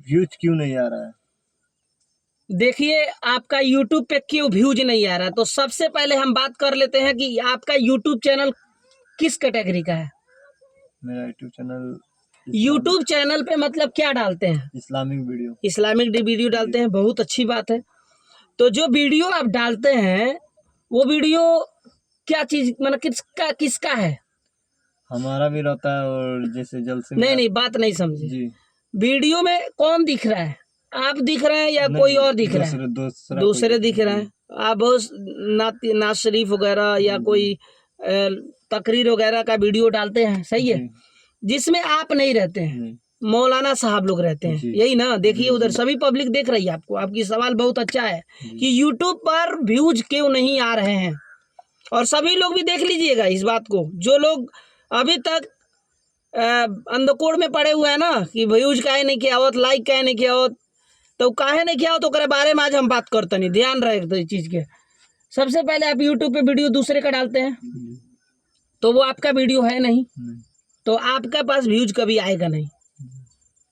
Views क्यों नहीं आ रहा है? देखिए आपका YouTube पे क्यों व्यूज नहीं आ रहा, तो सबसे पहले हम बात कर लेते हैं कि आपका YouTube चैनल किस कैटेगरी का है। मेरा YouTube चैनल पे मतलब क्या डालते हैं? इस्लामिक वीडियो डालते हैं, बहुत अच्छी बात है। तो जो वीडियो आप डालते हैं वो वीडियो क्या चीज मतलब किसका है? हमारा भी रहता है, और जैसे जल से नहीं बात नहीं समझे जी। वीडियो में कौन दिख रहा है? आप दिख रहे हैं या कोई और दिख रहा है? दूसरे दिख रहे हैं। आप बहुत नाज शरीफ वगैरह या कोई तकरीर वगैरह का वीडियो डालते हैं, सही है, जिसमें आप नहीं रहते हैं, मौलाना साहब लोग रहते हैं, यही ना। देखिए उधर सभी पब्लिक देख रही है आपको। आपकी सवाल बहुत अच्छा है कि यूट्यूब पर व्यूज क्यों नहीं आ रहे हैं, और सभी लोग भी देख लीजिएगा इस बात को। जो लोग अभी तक अंधकोड़ में पड़े हुए हैं ना कि व्यूज काहे नहीं किया होत, लाइक काहे नहीं किया होत, तो काहे नहीं किया हो, तो करे बारे में आज हम बात करते नहीं। ध्यान रहे तो इस चीज के। सबसे पहले आप यूट्यूब पे वीडियो दूसरे का डालते हैं तो वो आपका वीडियो है नहीं, तो आपके पास व्यूज कभी आएगा नहीं।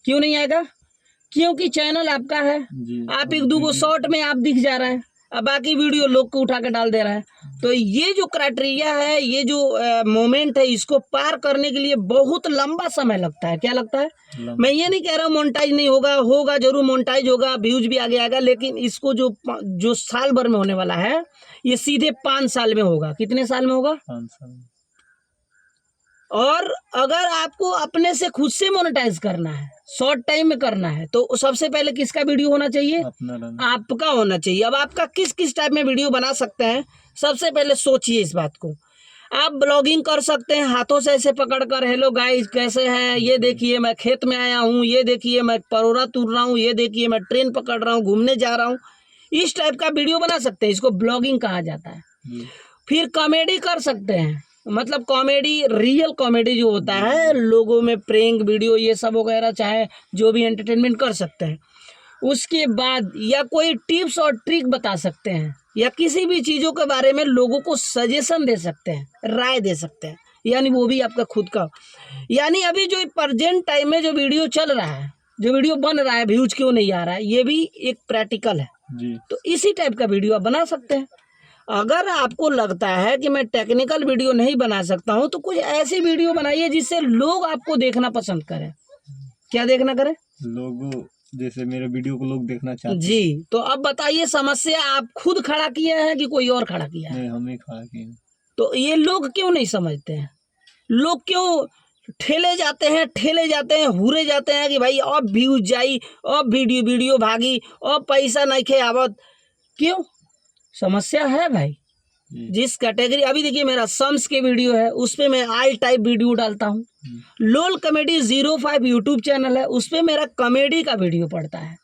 क्यों नहीं आएगा? क्योंकि चैनल आपका है। आप एक दो शॉर्ट में आप दिख जा रहे हैं, अब बाकी वीडियो लोग को उठा के डाल दे रहा है। तो ये जो क्राइटेरिया है, ये जो मोमेंट है, इसको पार करने के लिए बहुत लंबा समय लगता है। क्या लगता है? मैं ये नहीं कह रहा हूँ मोनेटाइज नहीं होगा, होगा जरूर, मोनेटाइज होगा, व्यूज भी आगे आएगा, लेकिन इसको जो साल भर में होने वाला है, ये सीधे 5 साल में होगा। कितने साल में होगा? 5 साल। और अगर आपको अपने से खुद से मोनेटाइज करना है, शॉर्ट टाइम में करना है, तो सबसे पहले किसका वीडियो होना चाहिए? आपका होना चाहिए। अब आपका किस किस टाइप में वीडियो बना सकते हैं, सबसे पहले सोचिए इस बात को। आप ब्लॉगिंग कर सकते हैं, हाथों से ऐसे पकड़कर, हेलो गाइस कैसे हैं, ये देखिए मैं खेत में आया हूँ, ये देखिए मैं परोरा तोड़ रहा हूँ, ये देखिए मैं ट्रेन पकड़ रहा हूँ, घूमने जा रहा हूँ। इस टाइप का वीडियो बना सकते हैं, इसको ब्लॉगिंग कहा जाता है। फिर कॉमेडी कर सकते हैं, मतलब कॉमेडी, रियल कॉमेडी जो होता है, लोगों में प्रैंक वीडियो ये सब वगैरह, चाहे जो भी एंटरटेनमेंट कर सकते हैं। उसके बाद या कोई टिप्स और ट्रिक बता सकते हैं, या किसी भी चीज़ों के बारे में लोगों को सजेशन दे सकते हैं, राय दे सकते हैं, यानी वो भी आपका खुद का। यानी अभी जो प्रेजेंट टाइम में जो वीडियो चल रहा है, जो वीडियो बन रहा है, व्यूज क्यों नहीं आ रहा है, ये भी एक प्रैक्टिकल है जी। तो इसी टाइप का वीडियो आप बना सकते हैं। अगर आपको लगता है कि मैं टेक्निकल वीडियो नहीं बना सकता हूं, तो कुछ ऐसी वीडियो बनाइए जिससे लोग आपको देखना पसंद करें। क्या देखना करें? लोग, जैसे मेरे वीडियो को लोग देखना चाहते हैं जी। तो अब बताइए, समस्या आप खुद खड़ा किए हैं कि कोई और खड़ा किया है? नहीं, हम ही खड़ा किए। तो ये लोग क्यों नहीं समझते हैं? लोग क्यों ठेले जाते हैं, हुरे जाते हैं कि भाई अब व्यूज जाई, अब वीडियो भागी, अब पैसा नहीं खे आवत। क्यों? समस्या है भाई। जिस कैटेगरी, अभी देखिए मेरा सम्स के वीडियो है, उस पे मैं ऑल टाइप वीडियो डालता हूँ। लोल कॉमेडी 05 यूट्यूब चैनल है, उस पे मेरा कॉमेडी का वीडियो पड़ता है,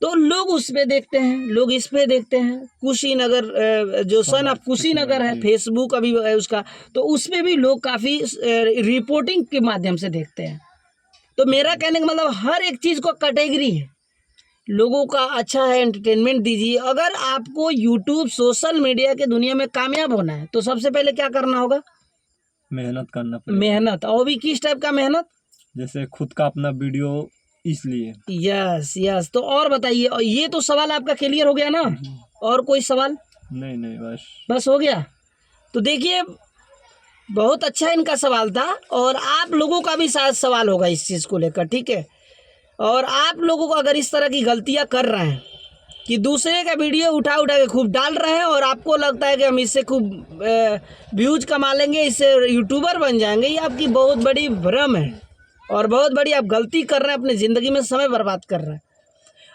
तो लोग उस पे देखते हैं, लोग इस पे देखते हैं। कुशीनगर, जो सन ऑफ कुशीनगर है, फेसबुक अभी है उसका, तो उस पे भी लोग काफ़ी रिपोर्टिंग के माध्यम से देखते हैं। तो मेरा कहने का मतलब, हर एक चीज़ को कैटेगरी है, लोगों का अच्छा है, एंटरटेनमेंट दीजिए। अगर आपको यूट्यूब सोशल मीडिया के दुनिया में कामयाब होना है, तो सबसे पहले क्या करना होगा? मेहनत करना पड़ेगा। मेहनत। और भी किस टाइप का मेहनत? जैसे खुद का अपना वीडियो, इसलिए। यस। तो और बताइए, और ये तो सवाल आपका क्लियर हो गया ना? और कोई सवाल? नहीं, बस हो गया। तो देखिए, बहुत अच्छा इनका सवाल था, और आप लोगों का भी शायद सवाल होगा इस चीज़ को लेकर, ठीक है। और आप लोगों को अगर इस तरह की गलतियां कर रहे हैं कि दूसरे का वीडियो उठा के खूब डाल रहे हैं, और आपको लगता है कि हम इससे खूब व्यूज कमा लेंगे, इससे यूट्यूबर बन जाएंगे, ये आपकी बहुत बड़ी भ्रम है, और बहुत बड़ी आप गलती कर रहे हैं, अपनी ज़िंदगी में समय बर्बाद कर रहे हैं।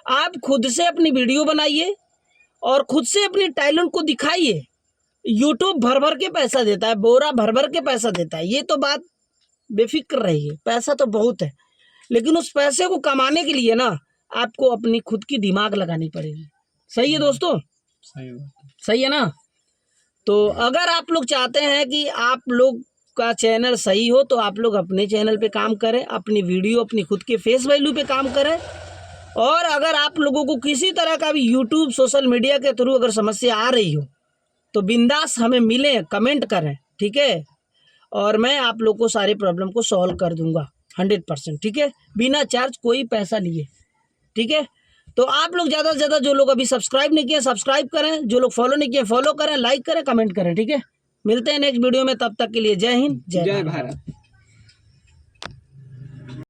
आप खुद से अपनी वीडियो बनाइए और खुद से अपनी टैलेंट को दिखाइए। यूट्यूब भर के पैसा देता है, बोरा भर के पैसा देता है, ये तो बात बेफिक्र रहिए। पैसा तो बहुत है, लेकिन उस पैसे को कमाने के लिए ना, आपको अपनी खुद की दिमाग लगानी पड़ेगी। सही है दोस्तों? सही है ना? तो अगर आप लोग चाहते हैं कि आप लोग का चैनल सही हो, तो आप लोग अपने चैनल पे काम करें, अपनी वीडियो, अपनी खुद के फेस वैल्यू पे काम करें। और अगर आप लोगों को किसी तरह का भी यूट्यूब सोशल मीडिया के थ्रू अगर समस्या आ रही हो, तो बिंदास हमें मिलें, कमेंट करें, ठीक है। और मैं आप लोग को सारी प्रॉब्लम को सॉल्व कर दूंगा 100%, ठीक है, बिना चार्ज, कोई पैसा लिए। ठीक है। तो आप लोग ज़्यादा से ज़्यादा जो लोग अभी सब्सक्राइब नहीं किए सब्सक्राइब करें, जो लोग फॉलो नहीं किए फॉलो करें, लाइक करें, कमेंट करें, ठीक है। मिलते हैं नेक्स्ट वीडियो में, तब तक के लिए जय हिंद, जय भारत।